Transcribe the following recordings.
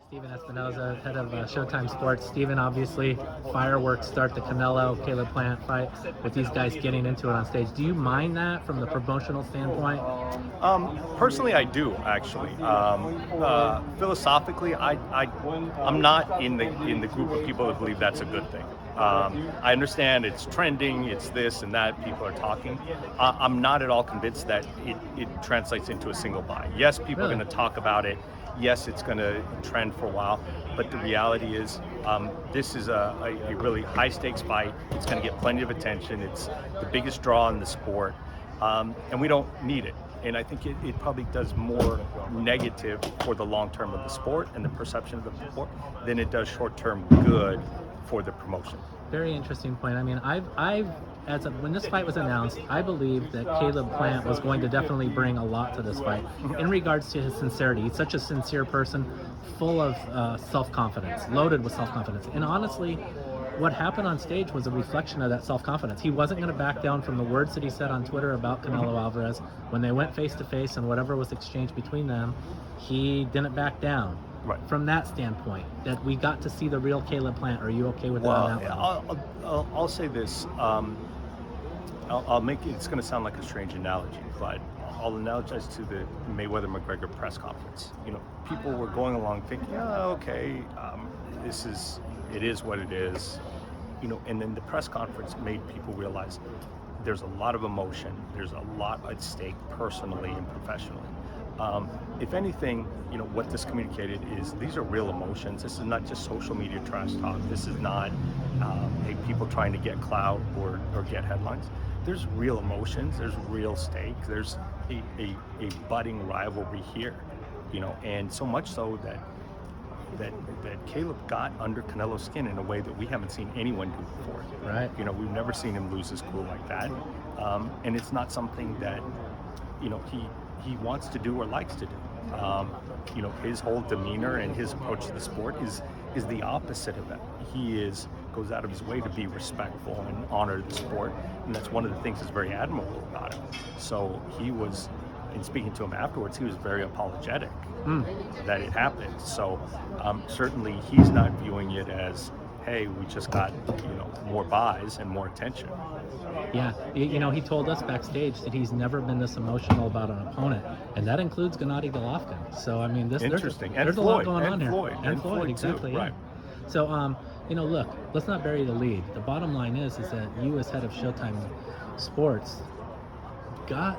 Steven Espinoza, head of Showtime Sports. Steven, obviously, fireworks start the Canelo Caleb Plant fight with these guys getting into it on stage. Do you mind that from the promotional standpoint? Personally, I do actually. Philosophically, I'm not in the group of people that believe that's a good thing. I understand it's trending, it's this and that, people are talking. I'm not at all convinced that it translates into a single buy. Yes, people are going to talk about it. Yes, it's going to trend for a while, but the reality is this is a really high stakes fight. It's going to get plenty of attention. It's the biggest draw in the sport, and we don't need it. And I think it probably does more negative for the long term of the sport and the perception of the sport than it does short term good for the promotion. Very interesting point. I mean, when this fight was announced, I believed that Caleb Plant was going to definitely bring a lot to this fight in regards to his sincerity. He's such a sincere person, full of self-confidence, loaded with self-confidence. And honestly, what happened on stage was a reflection of that self-confidence. He wasn't going to back down from the words that he said on Twitter about Canelo Álvarez. When they went face-to-face and whatever was exchanged between them, he didn't back down. Right. From that standpoint, that we got to see the real Caleb Plant. Are you okay with that? I'll say this. I'll make it. It's going to sound like a strange analogy, but I'll analogize to the Mayweather-McGregor press conference. You know, people were going along thinking, "Oh, okay, it is what it is." You know, and then the press conference made people realize there's a lot of emotion. There's a lot at stake personally and professionally. If anything, you know, what this communicated is these are real emotions. This is not just social media trash talk. This is not people trying to get clout or get headlines. There's real emotions. There's real stake. There's a budding rivalry here, you know, and so much so that Caleb got under Canelo's skin in a way that we haven't seen anyone do before. Right. You know, we've never seen him lose his cool like that, and it's not something that, you know, he wants to do or likes to do. You know, his whole demeanor and his approach to the sport is the opposite of that. He goes out of his way to be respectful and honor the sport, and that's one of the things that's very admirable about him. So he was, in speaking to him afterwards, he was very apologetic that it happened. So certainly he's not viewing it as, hey, we just got, you know, more buys and more attention. Yeah, you know, he told us backstage that he's never been this emotional about an opponent, and that includes Gennady Golovkin. So I mean, there's a lot going on here. And Floyd, exactly. Too, right. Yeah. So you know, look, let's not bury the lead. The bottom line is that you, as head of Showtime Sports,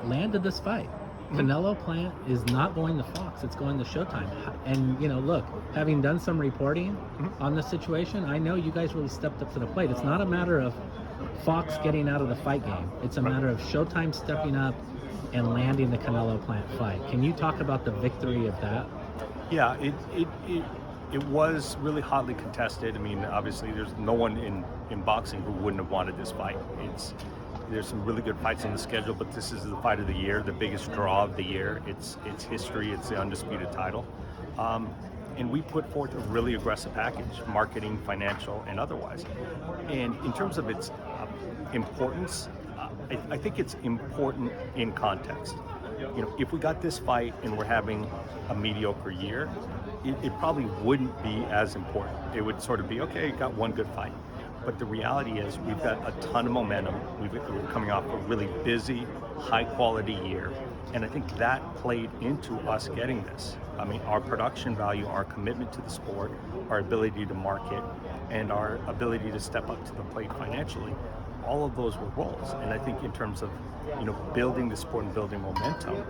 landed this fight. Canelo Plant is not going to Fox, it's going to Showtime. And, you know, look, having done some reporting on the situation, I know you guys really stepped up to the plate. It's not a matter of Fox getting out of the fight game. It's a matter of Showtime stepping up and landing the Canelo Plant fight. Can you talk about the victory of that? Yeah, it was really hotly contested. I mean, obviously there's no one in boxing who wouldn't have wanted this fight. There's some really good fights on the schedule, but this is the fight of the year, the biggest draw of the year. It's history, it's the undisputed title. And we put forth a really aggressive package, marketing, financial, and otherwise. And in terms of its importance, I think it's important in context. You know, if we got this fight and we're having a mediocre year, it probably wouldn't be as important. It would sort of be, okay, got one good fight. But the reality is we've got a ton of momentum. We're coming off a really busy, high-quality year. And I think that played into us getting this. I mean, our production value, our commitment to the sport, our ability to market, and our ability to step up to the plate financially, all of those were roles. And I think in terms of, you know, building the sport and building momentum,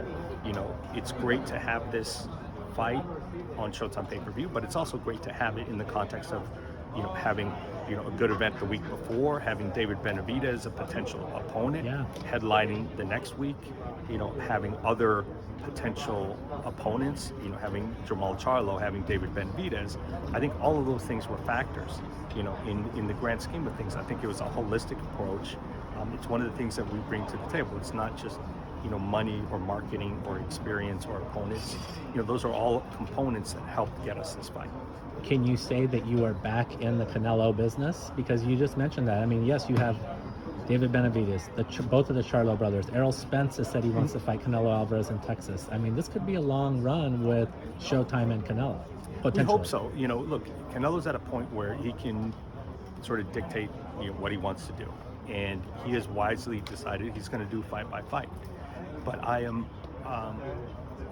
you know, it's great to have this fight on Showtime pay-per-view, but it's also great to have it in the context of, you know, having, you know, a good event the week before, having David Benavidez, a potential opponent, headlining the next week, you know, having other potential opponents, you know, having Jamal Charlo, having David Benavidez. I think all of those things were factors, you know, in the grand scheme of things. I think it was a holistic approach. It's one of the things that we bring to the table. It's not just, you know, money or marketing or experience or opponents. You know, those are all components that helped get us this fight. Can you say that you are back in the Canelo business? Because you just mentioned that. I mean, yes, you have David Benavidez, both of the Charlo brothers. Errol Spence has said he wants to fight Canelo Álvarez in Texas. I mean, this could be a long run with Showtime and Canelo. Potentially. We hope so. You know, look, Canelo's at a point where he can sort of dictate, you know, what he wants to do, and he has wisely decided he's going to do fight by fight. But I am,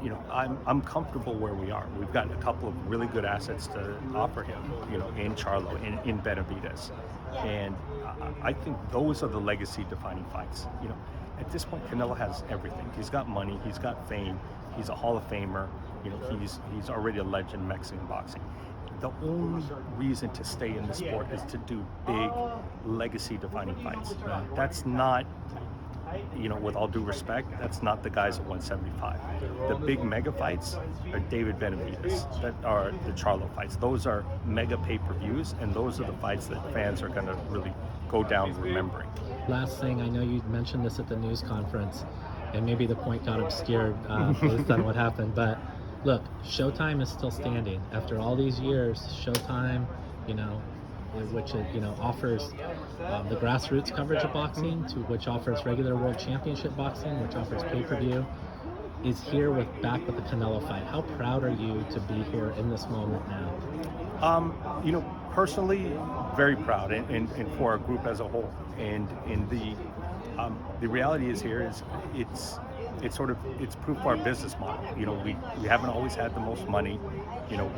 you know, I'm comfortable where we are. We've got a couple of really good assets to offer him, you know, in Charlo, in Benavidez, and I think those are the legacy-defining fights. You know, at this point, Canelo has everything. He's got money. He's got fame. He's a Hall of Famer. You know, he's already a legend in Mexican boxing. The only reason to stay in the sport is to do big, legacy-defining fights. That's not, you know, with all due respect, that's not the guys at 175. The big mega fights are David Benavidez, that are the Charlo fights. Those are mega pay-per-views, and those are the fights that fans are going to really go down remembering. Last thing, I know you mentioned this at the news conference, and maybe the point got obscured based on what happened, but look, Showtime is still standing. After all these years, Showtime, you know, which you know offers the grassroots coverage of boxing, to which offers regular world championship boxing, which offers pay-per-view, is here back with the Canelo fight. How proud are you to be here in this moment now? You know, personally, very proud, and for our group as a whole. And the reality is here is it's proof of our business model. You know, we haven't always had the most money. You know,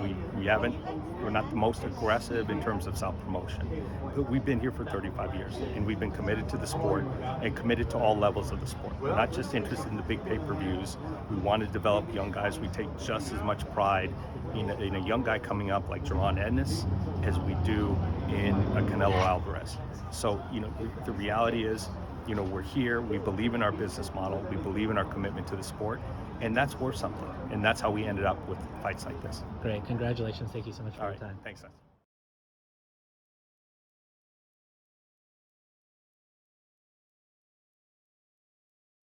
we're not the most aggressive in terms of self-promotion, but we've been here for 35 years, and we've been committed to the sport and committed to all levels of the sport. We're not just interested in the big pay-per-views. We want to develop young guys. We take just as much pride in a young guy coming up like Jaron Ennis as we do in a Canelo Álvarez. So, you know, the reality is, you know, we're here, we believe in our business model, we believe in our commitment to the sport, and that's worth something. And that's how we ended up with fights like this. Great, congratulations. Thank you so much for All your right, time. thanks, guys.